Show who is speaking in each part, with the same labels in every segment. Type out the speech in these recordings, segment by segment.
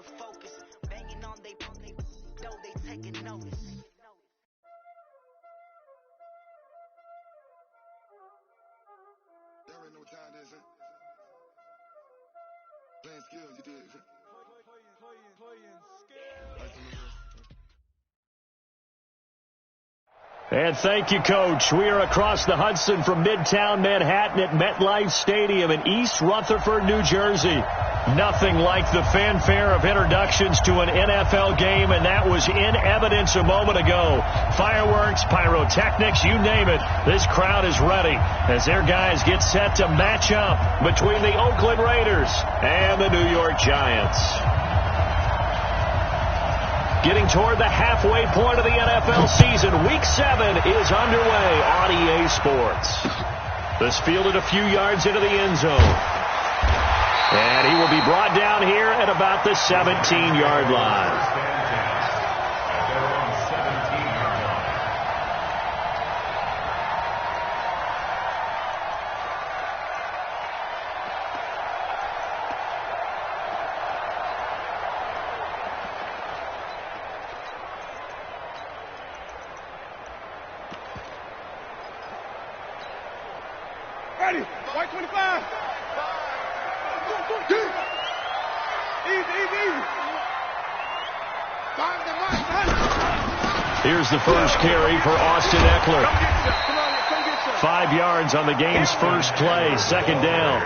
Speaker 1: the focus. Banging on they though they taking notice.
Speaker 2: There ain't no time, is it? Playing skills, you did. Playing skills.
Speaker 3: And thank you, Coach. We are across the Hudson from Midtown Manhattan at MetLife Stadium in East Rutherford, New Jersey. Nothing like the fanfare of introductions to an NFL game, and that was in evidence a moment ago. Fireworks, pyrotechnics, you name it. This crowd is ready as their guys get set to match up between the Oakland Raiders and the New York Giants. Getting toward the halfway point of the NFL season, Week 7 is underway on EA Sports. This fielded a few yards into the end zone. And he will be brought down here at about the 17-yard line.
Speaker 2: Ready, white 25. Easy.
Speaker 3: Here's the first carry for Austin Eckler. 5 yards on the game's first play, second down.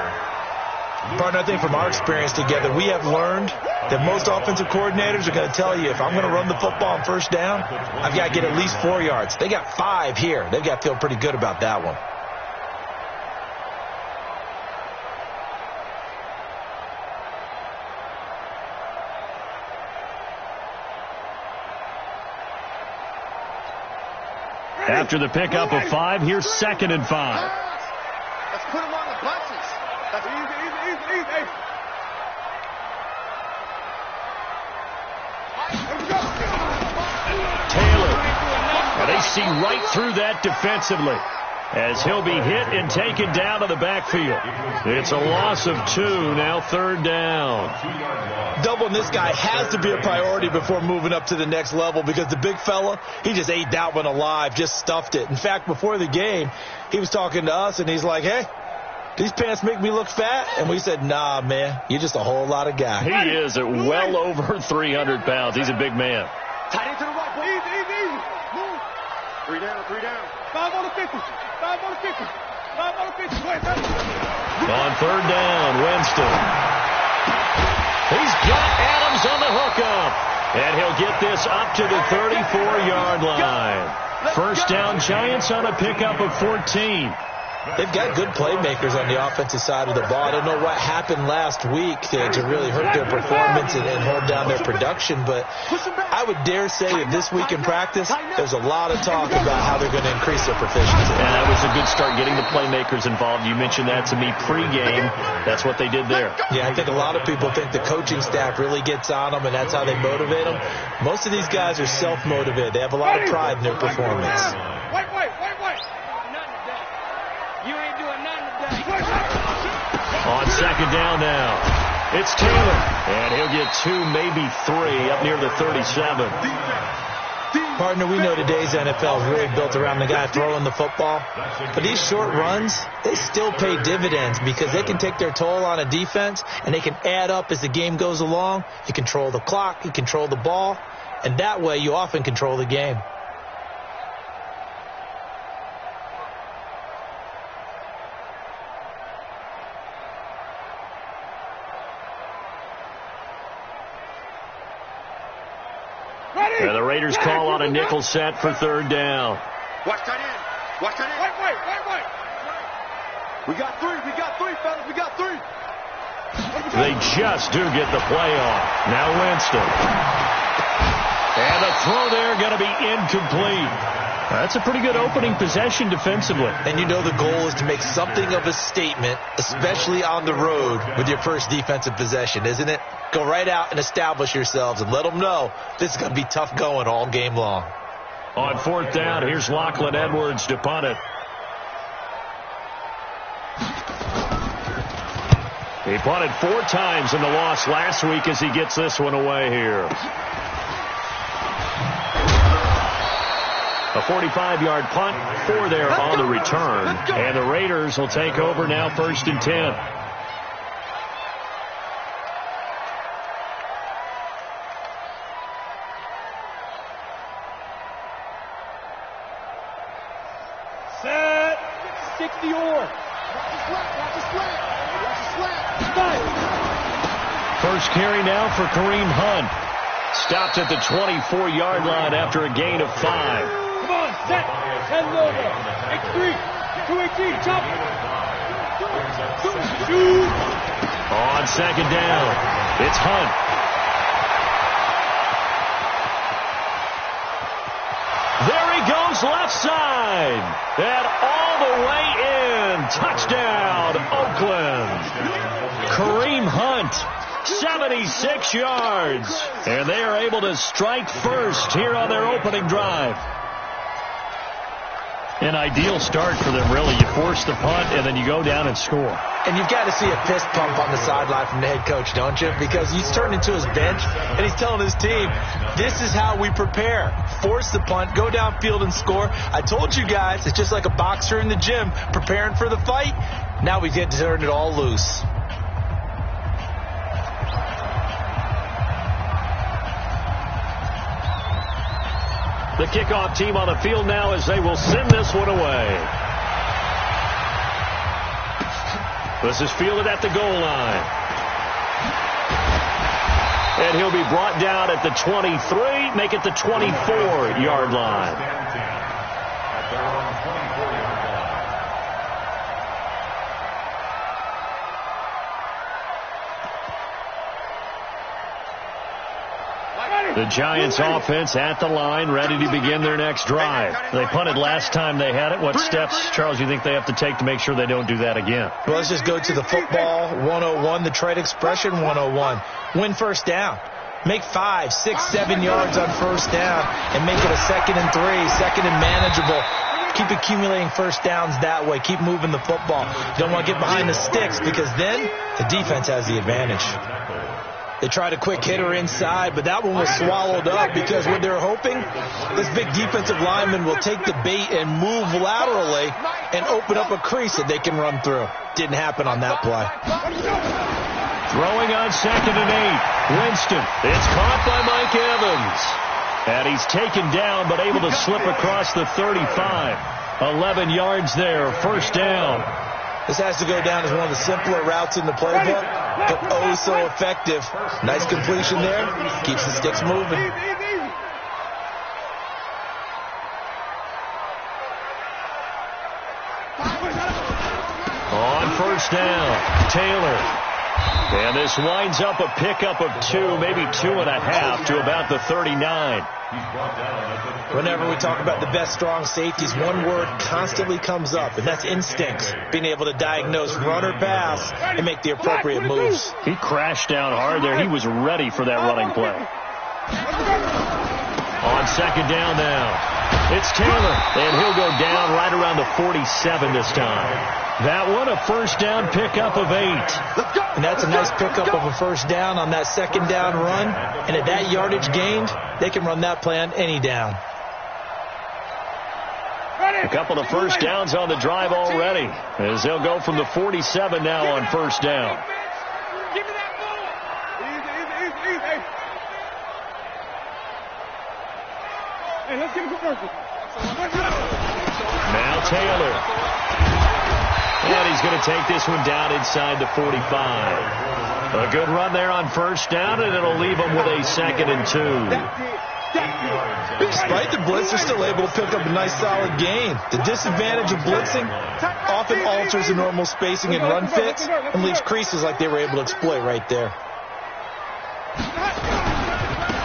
Speaker 4: Partner, I think from our experience together, we have learned that most offensive coordinators are going to tell you, if I'm going to run the football on first down, I've got to get at least 4 yards. They got 5 here. They've got to feel pretty good about that one.
Speaker 3: After the pickup of 5, here's 2nd and 5.
Speaker 2: Let's put him on the bunches. That's easy.
Speaker 3: Taylor. And they see right through that defensively as he'll be hit and taken down to the backfield. It's a loss of 2, now 3rd down.
Speaker 4: Doubling this guy has to be a priority before moving up to the next level, because the big fella, he just ate that one alive, just stuffed it. In fact, before the game, he was talking to us, and he's like, hey, these pants make me look fat? And we said, nah, man, you're just a whole lot of guy.
Speaker 3: He is at well over 300 pounds. He's a big man.
Speaker 2: Tight end to the right, boy. Easy. Move. 3 down. 5 on the 50. 5 on the 50. 5 on the 50.
Speaker 3: On 3rd down, Winston. He's got Adams on the hookup. And he'll get this up to the 34-yard line. First down, Giants on a pickup of 14.
Speaker 4: They've got good playmakers on the offensive side of the ball. I don't know what happened last week to really hurt their performance and hold down their production, but I would dare say that this week in practice, there's a lot of talk about how they're going to increase their proficiency.
Speaker 3: And that was a good start, getting the playmakers involved. You mentioned that to me pregame. That's what they did there.
Speaker 4: Yeah, I think a lot of people think the coaching staff really gets on them, and that's how they motivate them. Most of these guys are self-motivated. They have a lot of pride in their performance.
Speaker 2: White.
Speaker 3: On 2nd down now, it's Taylor. And he'll get 2, maybe 3, up near the 37.
Speaker 4: Partner, we know today's NFL is really built around the guy throwing the football. But these short runs, they still pay dividends because they can take their toll on a defense, and they can add up as the game goes along. You control the clock, you control the ball, and that way you often control the game.
Speaker 3: And the Raiders call on a nickel set for 3rd down.
Speaker 2: Watch that in. Wait. We got 3, fellas. We got 3.
Speaker 3: They just do get the play off. Now Winston. And the throw there going to be incomplete. That's a pretty good opening possession defensively.
Speaker 4: And you know the goal is to make something of a statement, especially on the road with your first defensive possession, isn't it? Go right out and establish yourselves and let them know this is going to be tough going all game long.
Speaker 3: On 4th down, here's Lachlan Edwards to punt it. He punted 4 times in the loss last week as he gets this one away here. A 45-yard punt, 4 there on the return. And the Raiders will take over now, 1st and 10.
Speaker 2: Set. 60-or.
Speaker 3: First carry now for Kareem Hunt. Stopped at the 24-yard line after a gain of 5.
Speaker 2: Come on, set. 10 over. X3. 218. Chop. Shoot.
Speaker 3: On 2nd down, it's Hunt. There he goes left side. And all the way in. Touchdown, Oakland. Kareem Hunt. 76 yards. And they are able to strike first here on their opening drive. An ideal start for them, really. You force the punt, and then you go down and score.
Speaker 4: And you've got to see a fist pump on the sideline from the head coach, don't you? Because he's turned into his bench, and he's telling his team, this is how we prepare. Force the punt, go downfield and score. I told you guys, it's just like a boxer in the gym preparing for the fight. Now we get to turn it all loose.
Speaker 3: The kickoff team on the field now as they will send this one away. This is fielded at the goal line. And he'll be brought down at the 23, make it the 24-yard line. The Giants offense at the line, ready to begin their next drive. They punted last time they had it. What steps, Charles, you think they have to take to make sure they don't do that again?
Speaker 4: Well, let's just go to the football 101, the trade expression 101. Win first down. Make 5, 6, 7 yards on first down and make it a 2nd and 3, 2nd and manageable. Keep accumulating first downs that way. Keep moving the football. You don't want to get behind the sticks because then the defense has the advantage. They tried a quick hitter inside, but that one was swallowed up because what they're hoping, this big defensive lineman will take the bait and move laterally and open up a crease that they can run through. Didn't happen on that play.
Speaker 3: Throwing on 2nd and 8. Winston. It's caught by Mike Evans. And he's taken down but able to slip across the 35. 11 yards there, first down.
Speaker 4: This has to go down as one of the simpler routes in the playbook, but oh so effective. Nice completion there. Keeps the sticks moving.
Speaker 3: On first down, Taylor. And this winds up a pickup of 2, maybe 2.5 to about the 39.
Speaker 4: Whenever we talk about the best strong safeties, one word constantly comes up, and that's instincts. Being able to diagnose run or pass and make the appropriate moves.
Speaker 3: He crashed down hard there. He was ready for that running play. On 2nd down now, it's Taylor, and he'll go down right around the 47 this time. That one, a first down pickup of 8.
Speaker 4: And that's a nice pickup of a first down on that 2nd down run. And at that yardage gained, they can run that play on any down.
Speaker 3: A couple of first downs on the drive already, as they'll go from the 47 now on first down.
Speaker 2: Give me that ball. Easy. Hey, let's get a commercial.
Speaker 3: Now Taylor. And he's going to take this one down inside the 45. A good run there on first down, and it'll leave him with a 2nd and 2.
Speaker 4: Despite the blitz, they're still able to pick up a nice solid gain. The disadvantage of blitzing often alters the normal spacing and run fits and leaves creases like they were able to exploit right there.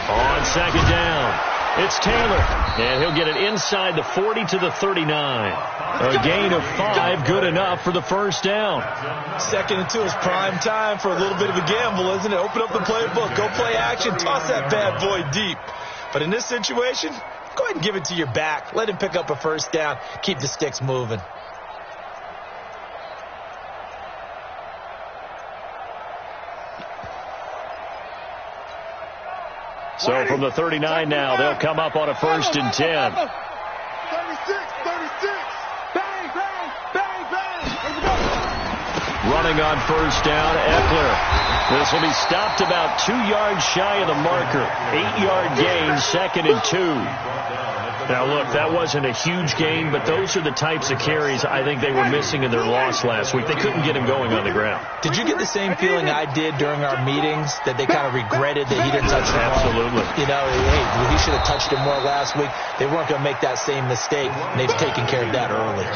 Speaker 3: On 2nd down, it's Taylor, and he'll get it inside the 40 to the 39. A gain of 5, good enough for the first down.
Speaker 4: 2nd and 2 is prime time for a little bit of a gamble, isn't it? Open up the playbook, go play action, toss that bad boy deep. But in this situation, go ahead and give it to your back. Let him pick up a first down. Keep the sticks moving.
Speaker 3: So from the 39 now, they'll come up on a 1st and 10.
Speaker 2: 36. Bang, bang, bang, bang.
Speaker 3: Running on 1st down, Eckler. This will be stopped about 2 yards shy of the marker. 8-yard gain, 2nd and 2. Now, look, that wasn't a huge gain, but those are the types of carries I think they were missing in their loss last week. They couldn't get him going on the ground.
Speaker 4: Did you get the same feeling I did during our meetings, that they kind of regretted that he didn't touch the ball?
Speaker 3: Absolutely.
Speaker 4: You know, hey, he should have touched him more last week. They weren't going to make that same mistake, and they've taken care of that early.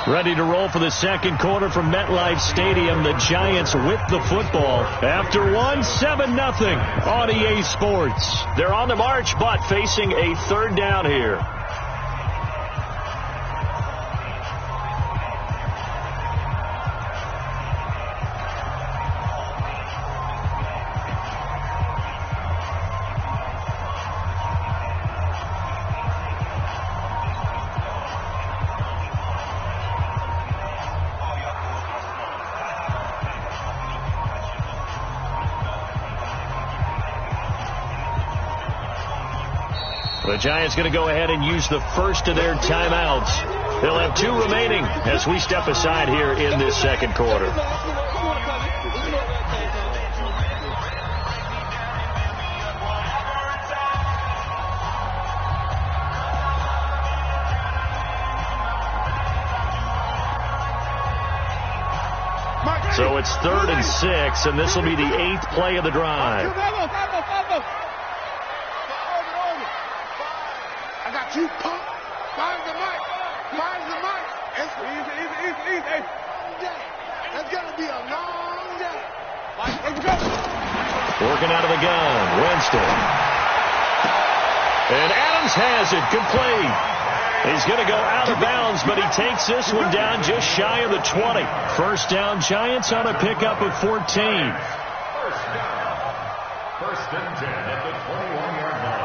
Speaker 3: Ready to roll for the second quarter from MetLife Stadium. The Giants with the football. After one, 7-0 on EA Sports. They're on the march, but facing a 3rd down here. The Giants going to go ahead and use the first of their timeouts. They'll have 2 remaining as we step aside here in this second quarter. So it's 3rd and 6, and this will be the 8th play of the drive.
Speaker 2: You pump. Find the mic. Find the mic. Easy. That's going to be a long day. Let's go.
Speaker 3: Working out of the gun. Winston. And Adams has it. Complete. He's going to go out of bounds, but he takes this one down just shy of the 20. 1st down, Giants on a pickup of 14.
Speaker 5: 1st down. 1st and 10 at the 21-yard line.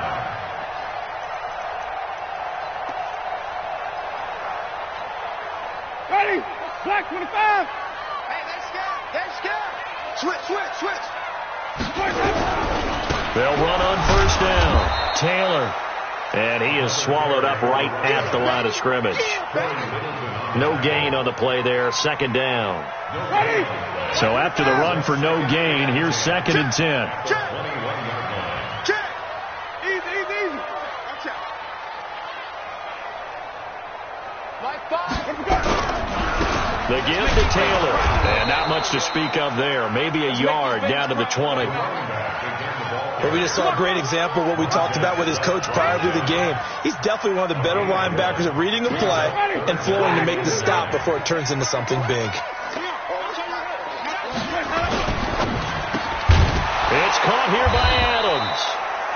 Speaker 2: Ready? Black 25. Hey, they're scared. Switch.
Speaker 3: They'll run on 1st down. Taylor. And he is swallowed up right at the line of scrimmage. No gain on the play there. 2nd down. So after the run for no gain, here's 2nd and 10.
Speaker 2: Easy.
Speaker 3: The give to Taylor. And not much to speak of there. Maybe a yard down to the 20.
Speaker 4: Well, we just saw a great example of what we talked about with his coach prior to the game. He's definitely one of the better linebackers at reading a play and flowing to make the stop before it turns into something big.
Speaker 3: It's caught here by Adams.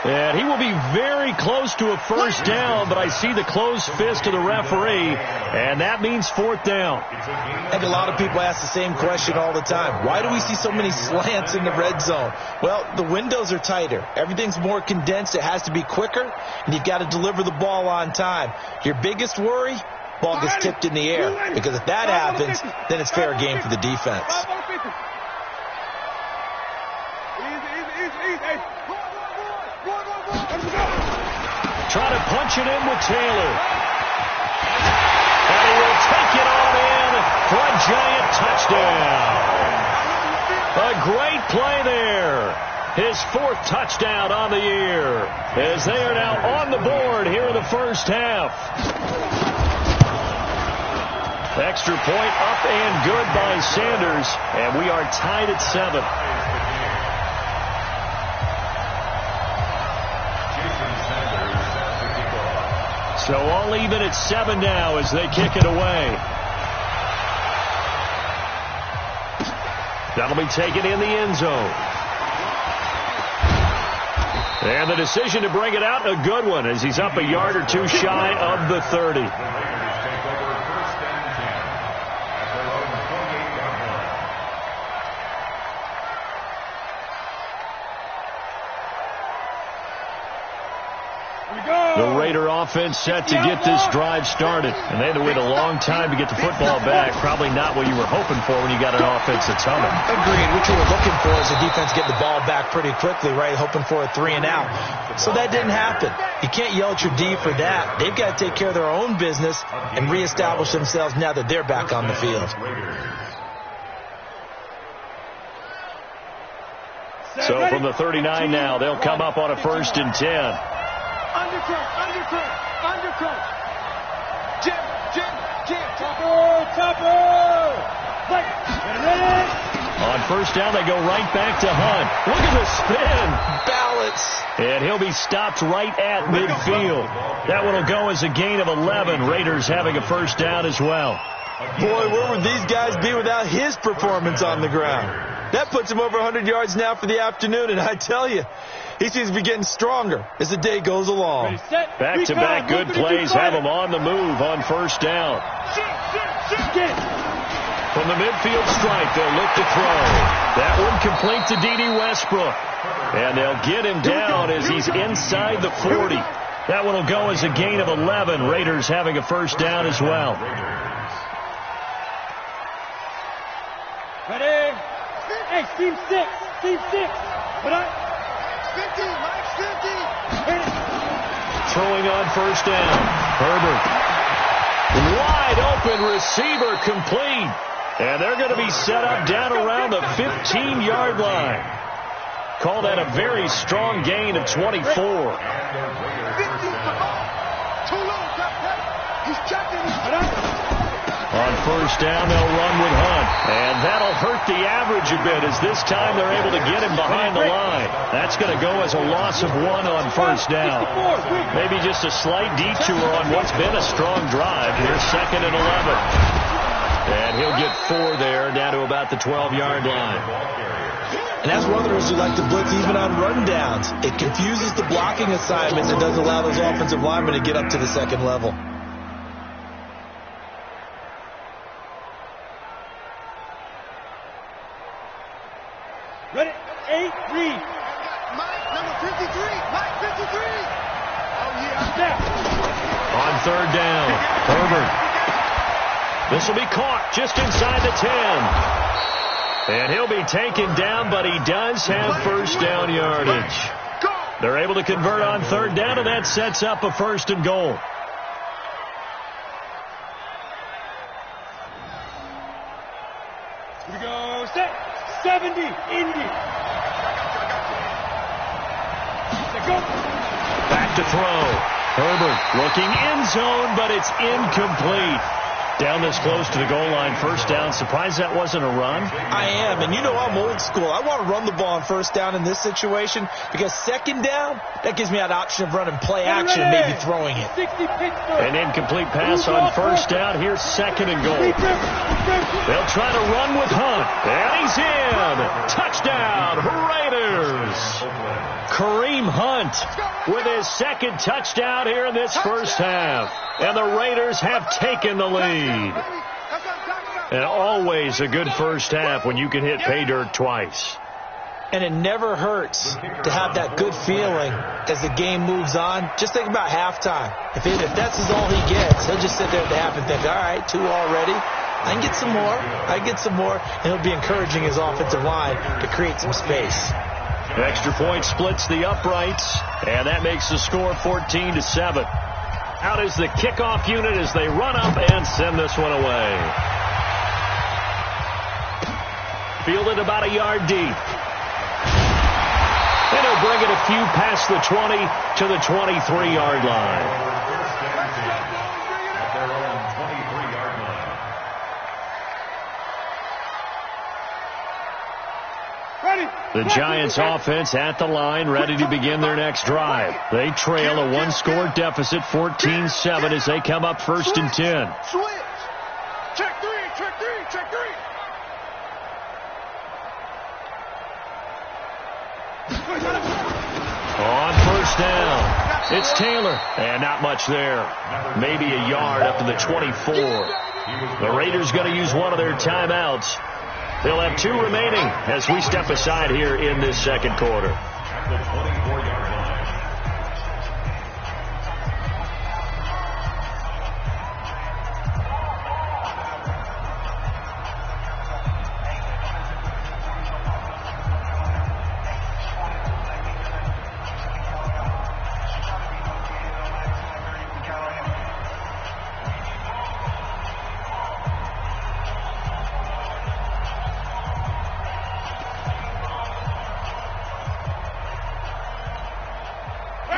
Speaker 3: And he will be very close to a 1st down, but I see the closed fist of the referee, and that means 4th down.
Speaker 4: I think a lot of people ask the same question all the time. Why do we see so many slants in the red zone? Well, the windows are tighter. Everything's more condensed. It has to be quicker, and you've got to deliver the ball on time. Your biggest worry? Ball gets tipped in the air, because if that happens, then it's fair game for the defense.
Speaker 3: Trying to punch it in with Taylor. And he will take it on in for a Giant touchdown. A great play there. His 4th touchdown on the year, as they are now on the board here in the 1st half. Extra point up and good by Sanders, and we are tied at 7. So all even at 7 now as they kick it away. That'll be taken in the end zone. And the decision to bring it out, a good one, as he's up a yard or 2 shy of the 30. The The Raider offense set to get this drive started. And they had to wait a long time to get the football back. Probably not what you were hoping for when you got an offense that's humming.
Speaker 4: Agreed. What you were looking for is the defense get the ball back pretty quickly, right? Hoping for a 3-and-out. So that didn't happen. You can't yell at your D for that. They've got to take care of their own business and reestablish themselves now that they're back on the field.
Speaker 3: So from the 39 now, they'll come up on a 1st and 10.
Speaker 2: Undercut. Jim.
Speaker 6: Chopper.
Speaker 3: On 1st down, they go right back to Hunt. Look at the spin.
Speaker 4: Balance.
Speaker 3: And he'll be stopped right at midfield. That one will go as a gain of 11. Raiders having a 1st down as well.
Speaker 4: Boy, where would these guys be without his performance on the ground? That puts him over 100 yards now for the afternoon, and I tell you, he seems to be getting stronger as the day goes along.
Speaker 3: Back-to-back good plays have him on the move on 1st down. From the midfield stripe, they'll look to throw. That one complete to D.D. Westbrook. And they'll get him down as he's inside the 40. That one will go as a gain of 11. Raiders having a 1st down as well.
Speaker 6: Ready? Hey, team 6. Put up.
Speaker 2: 50, Mike, 50.
Speaker 3: Throwing on 1st down. Herbert. Wide open receiver complete. And they're going to be set up down around the 15-yard line. Call that a very strong gain of 24.
Speaker 2: 50, too low. He's checking.
Speaker 3: On 1st down, they'll run with Hunt. And that'll hurt the average a bit as this time they're able to get him behind the line. That's going to go as a loss of 1 on 1st down. Maybe just a slight detour on what's been a strong drive. Here's 2nd and 11. And he'll get 4 there, down to about the 12-yard line.
Speaker 4: And that's runners who like to blitz even on rundowns. It confuses the blocking assignments and doesn't allow those offensive linemen to get up to the 2nd level.
Speaker 6: Ready? 8, read.
Speaker 2: Mike, number 53. Mike, 53. Oh, yeah.
Speaker 6: Step.
Speaker 3: On 3rd down, Herbert. This will be caught just inside the 10. And he'll be taken down, but he does have 1st down yardage. They're able to convert on 3rd down, and that sets up a 1st and goal.
Speaker 6: Here we go. Set. 70. Indy. Go.
Speaker 3: Back to throw. Herbert looking end zone, but it's incomplete. Down this close to the goal line, 1st down. Surprised that wasn't a run?
Speaker 4: I am, and you know I'm old school. I want to run the ball on 1st down in this situation because 2nd down, that gives me that option of running play action and maybe throwing it.
Speaker 3: An incomplete pass on 1st down. Here's 2nd and goal. They'll try to run with Hunt, and he's in. Touchdown, Raiders. Kareem Hunt with his 2nd touchdown here in this 1st half. And the Raiders have taken the lead. And always a good 1st half when you can hit pay dirt twice.
Speaker 4: And it never hurts to have that good feeling as the game moves on. Just think about halftime. If that's all he gets, he'll just sit there at the half and think, all right, 2 already. I can get some more. And he'll be encouraging his offensive line to create some space.
Speaker 3: Extra point splits the uprights, and that makes the score 14-7. Out is the kickoff unit as they run up and send this one away. Fielded about a yard deep. And he'll bring it a few past the 20 to the 23-yard line. The Giants offense at the line, ready to begin their next drive. They trail a 1-score deficit, 14-7, as they come up 1st and 10.
Speaker 2: Switch. Check 3.
Speaker 3: On 1st down, it's Taylor, and not much there. Maybe a yard up to the 24. The Raiders going to use one of their timeouts. They'll have 2 remaining as we step aside here in this 2nd quarter.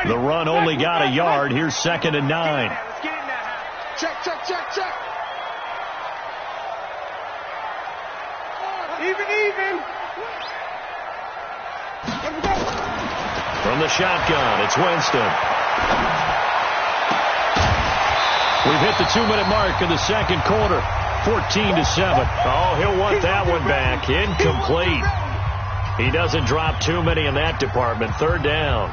Speaker 3: The run only got a yard. Here's 2nd and 9.
Speaker 2: Let's get in there. Check. Even.
Speaker 3: From the shotgun, it's Winston. We've hit the 2-minute mark in the second quarter. 14-7. Oh, he'll want that one back. Incomplete. He doesn't drop too many in that department. 3rd down.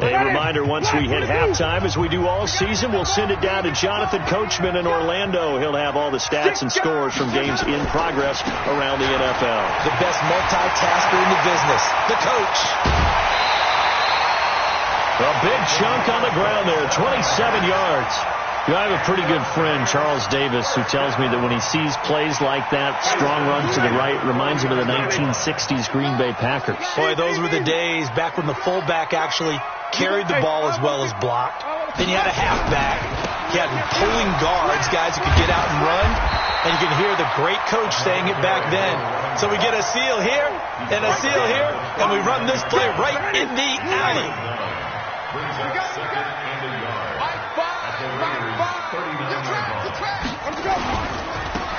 Speaker 3: A reminder, once we hit halftime, as we do all season, we'll send it down to Jonathan Coachman in Orlando. He'll have all the stats and scores from games in progress around the NFL.
Speaker 4: The best multitasker in the business, the coach.
Speaker 3: A big chunk on the ground there, 27 yards. I have a pretty good friend, Charles Davis, who tells me that when he sees plays like that, strong run to the right, reminds him of the 1960s Green Bay Packers.
Speaker 4: Boy, those were the days back when the fullback actually carried the ball as well as blocked. Then you had a halfback. You had pulling guards, guys who could get out and run. And you can hear the great coach saying it back then. So we get a seal here and a seal here, and we run this play right in the alley.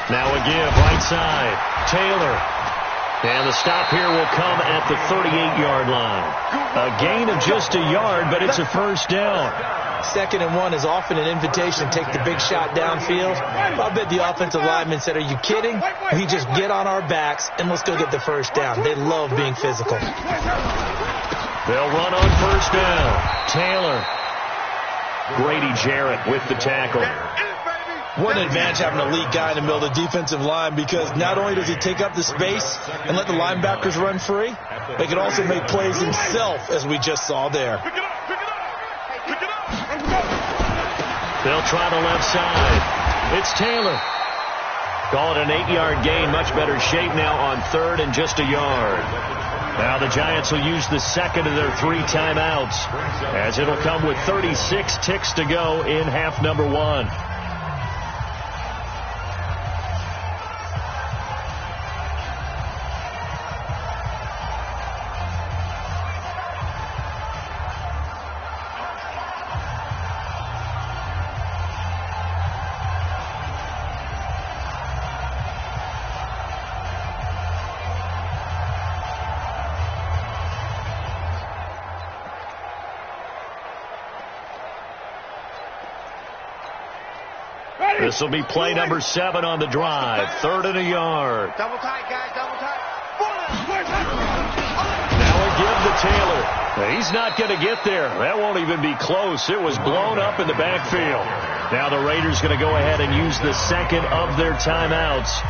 Speaker 3: Now a give, right side. Taylor. And the stop here will come at the 38-yard line. A gain of just a yard, but it's a 1st down.
Speaker 4: 2nd and 1 is often an invitation to take the big shot downfield. I bet the offensive lineman said, are you kidding? We just get on our backs and let's go get the 1st down. They love being physical.
Speaker 3: They'll run on 1st down. Taylor. Grady Jarrett with the tackle.
Speaker 4: What an advantage having a elite guy in the middle of the defensive line, because not only does he take up the space and let the linebackers run free, but he can also make plays himself, as we just saw there.
Speaker 3: They'll try the left side. It's Taylor. Call it an 8-yard gain. Much better shape now on 3rd and just a yard. Now the Giants will use the 2nd of their 3 timeouts, as it'll come with 36 ticks to go in half number 1. This will be play number 7 on the drive. 3rd and a yard.
Speaker 2: Double tight, guys. Double tight.
Speaker 3: Now a give to Taylor. He's not going to get there. That won't even be close. It was blown up in the backfield. Now the Raiders going to go ahead and use the 2nd of their timeouts,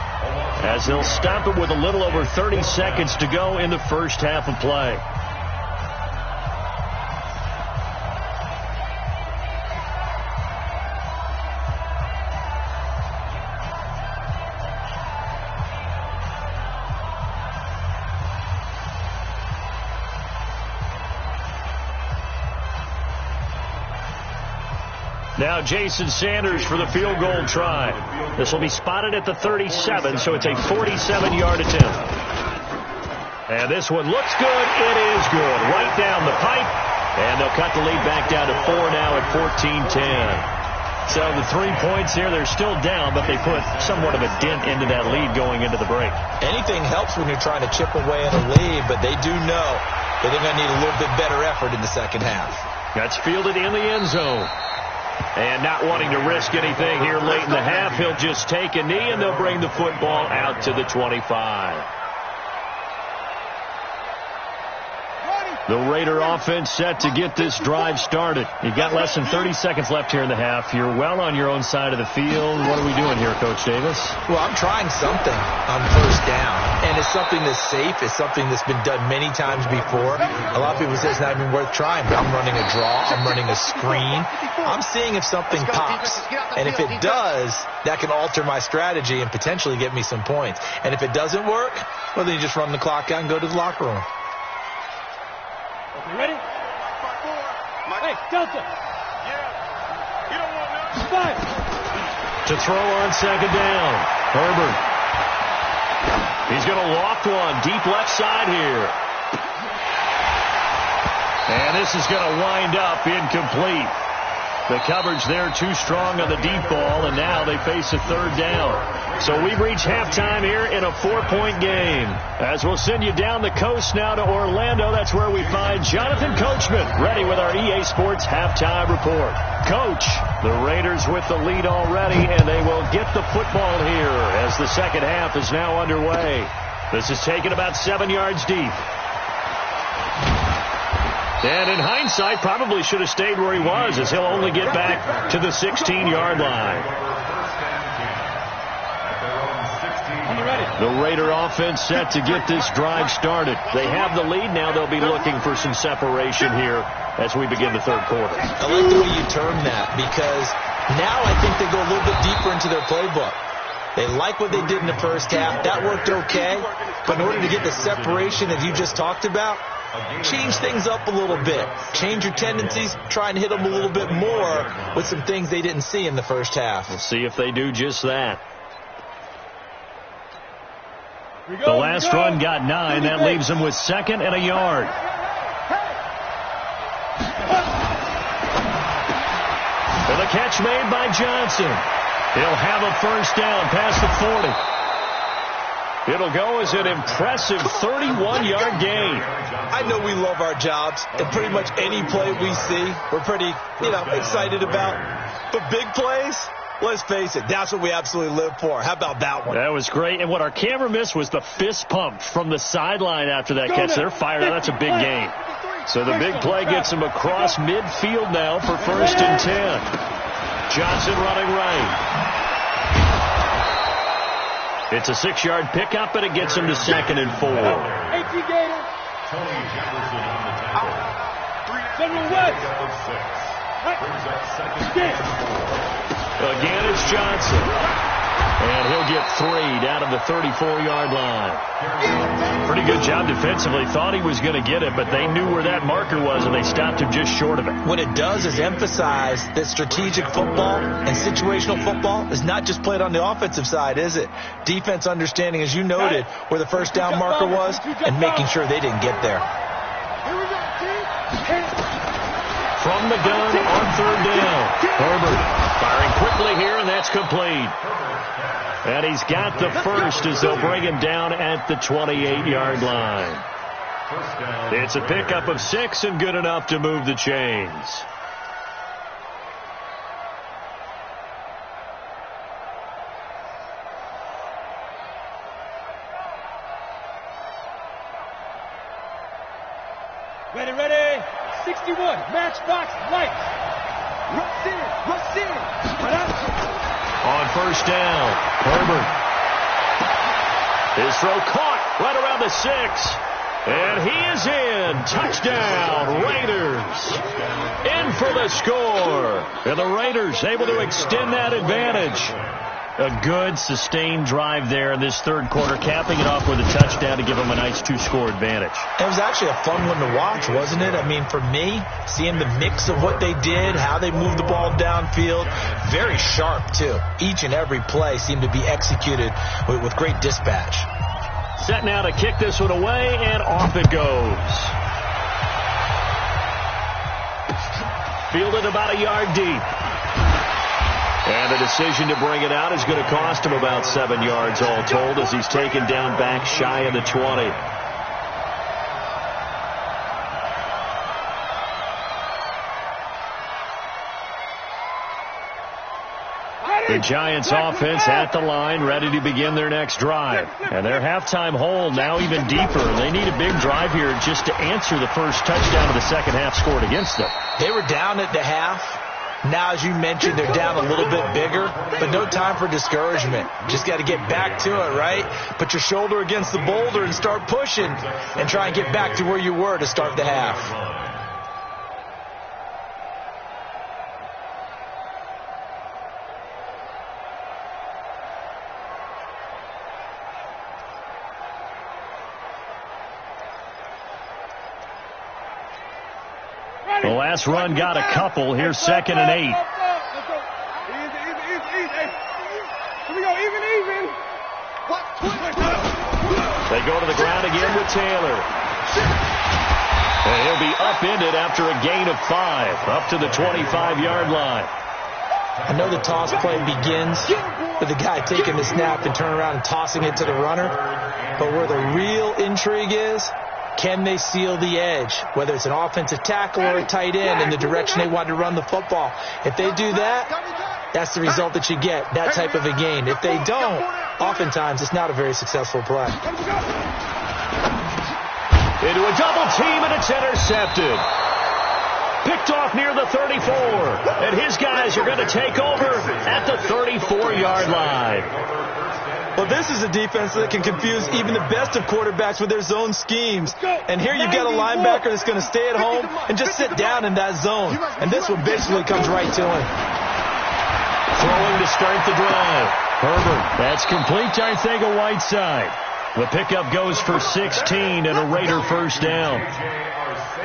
Speaker 3: as they'll stop it with a little over 30 seconds to go in the first half of play. Now Jason Sanders for the field goal try. This will be spotted at the 37, so it's a 47-yard attempt. And this one looks good. It is good. Right down the pipe. And they'll cut the lead back down to 4 now at 14-10. So the 3 points here, they're still down, but they put somewhat of a dent into that lead going into the break.
Speaker 4: Anything helps when you're trying to chip away at a lead, but they do know that they're going to need a little bit better effort in the second half.
Speaker 3: That's fielded in the end zone. And not wanting to risk anything here late in the half, he'll just take a knee, and they'll bring the football out to the 25. The Raider offense set to get this drive started. You've got less than 30 seconds left here in the half. You're well on your own side of the field. What are we doing here, Coach Davis?
Speaker 4: Well, I'm trying something on 1st down, and it's something that's safe. It's something that's been done many times before. A lot of people say it's not even worth trying, but I'm running a draw. I'm running a screen. I'm seeing if something pops, and if it does, that can alter my strategy and potentially get me some points. And if it doesn't work, well, then you just run the clock out and go to the locker room.
Speaker 6: You ready? Hey, Delta.
Speaker 3: To throw on second down. Herbert. He's going to loft one deep left side here. And this is going to wind up incomplete. The coverage there too strong on the deep ball, and now they face a third down. So we've reached halftime here in a 4-point game. As we'll send you down the coast now to Orlando, that's where we find Jonathan Coachman, ready with our EA Sports halftime report. Coach, the Raiders with the lead already, and they will get the football here as the second half is now underway. This is taken about 7 yards deep. And in hindsight, probably should have stayed where he was, as he'll only get back to the 16-yard line. The Raider offense set to get this drive started. They have the lead. Now they'll be looking for some separation here as we begin the third quarter.
Speaker 4: I like the way you term that, because now I think they go a little bit deeper into their playbook. They like what they did in the first half. That worked okay. But in order to get the separation that you just talked about, change things up a little bit. Change your tendencies. Try and hit them a little bit more with some things they didn't see in the first half.
Speaker 3: We'll see if they do just that. The last run got 9. That leaves them with 2nd and a yard. For the catch made by Johnson. He'll have a first down past the 40. It'll go as an impressive 31-yard gain.
Speaker 4: I know we love our jobs, and pretty much any play we see, we're pretty, excited about. But big plays, let's face it, that's what we absolutely live for. How about that one?
Speaker 3: That was great. And what our camera missed was the fist pump from the sideline after that catch. They're fired. That's a big gain. So the big play gets them across midfield now for 1st and 10. Johnson running right. It's a 6-yard pickup, and it gets him to 2nd and 4.
Speaker 5: Tony Jefferson on the tackle. Brings up 2nd and 4.
Speaker 3: Again, it's Johnson. And he'll get 3 down to the 34-yard line. Pretty good job defensively. Thought he was going to get it, but they knew where that marker was, and they stopped him just short of it.
Speaker 4: What it does is emphasize that strategic football and situational football is not just played on the offensive side, is it? Defense understanding, as you noted, where the first down marker was and making sure they didn't get there.
Speaker 3: From the gun on 3rd down. Herbert firing quickly here, and that's complete. And he's got the first as they'll bring him down at the 28-yard line. It's a pickup of 6 and good enough to move the chains.
Speaker 6: Ready. 61, matchbox, lights. Rush in.
Speaker 3: On 1st down, Herbert. His throw caught right around the 6. And he is in. Touchdown, Raiders. In for the score. And the Raiders able to extend that advantage. A good, sustained drive there in this third quarter, capping it off with a touchdown to give them a nice 2-score advantage.
Speaker 4: It was actually a fun one to watch, wasn't it? I mean, for me, seeing the mix of what they did, how they moved the ball downfield, very sharp, too. Each and every play seemed to be executed with great dispatch.
Speaker 3: Set now to kick this one away, and off it goes. Fielded about a yard deep. And the decision to bring it out is going to cost him about 7 yards all told as he's taken down back shy of the 20. The Giants offense at the line, ready to begin their next drive. And their halftime hole now even deeper. They need a big drive here just to answer the first touchdown of the second half scored against them.
Speaker 4: They were down at the half. Now, as you mentioned, they're down a little bit bigger, but no time for discouragement. Just got to get back to it, right? Put your shoulder against the boulder and start pushing and try and get back to where you were to start the half.
Speaker 3: The last run got a couple. Here's 2nd and 8.
Speaker 2: Here we go, even. What?
Speaker 3: They go to the ground again with Taylor. And he'll be upended after a gain of 5, up to the 25-yard line.
Speaker 4: I know the toss play begins with the guy taking the snap and turning around and tossing it to the runner. But where the real intrigue is, can they seal the edge, whether it's an offensive tackle or a tight end in the direction they want to run the football? If they do that, that's the result that you get, that type of a gain. If they don't, oftentimes it's not a very successful play.
Speaker 3: Into a double team, and it's intercepted. Picked off near the 34, and his guys are going to take over at the 34-yard line.
Speaker 4: Well, this is a defense that can confuse even the best of quarterbacks with their zone schemes. And here you've got a linebacker that's going to stay at home and just sit down in that zone. And this one basically comes right to him.
Speaker 3: Throwing to start the drive. Herbert, that's complete to Arcega-Whiteside. The pickup goes for 16 and a Raider first down.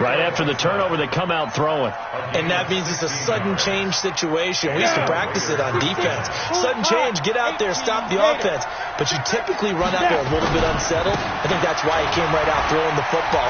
Speaker 3: Right after the turnover, they come out throwing.
Speaker 4: And that means it's a sudden change situation. We used to practice it on defense. Sudden change, get out there, stop the offense. But you typically run out there a little bit unsettled. I think that's why he came right out throwing the football.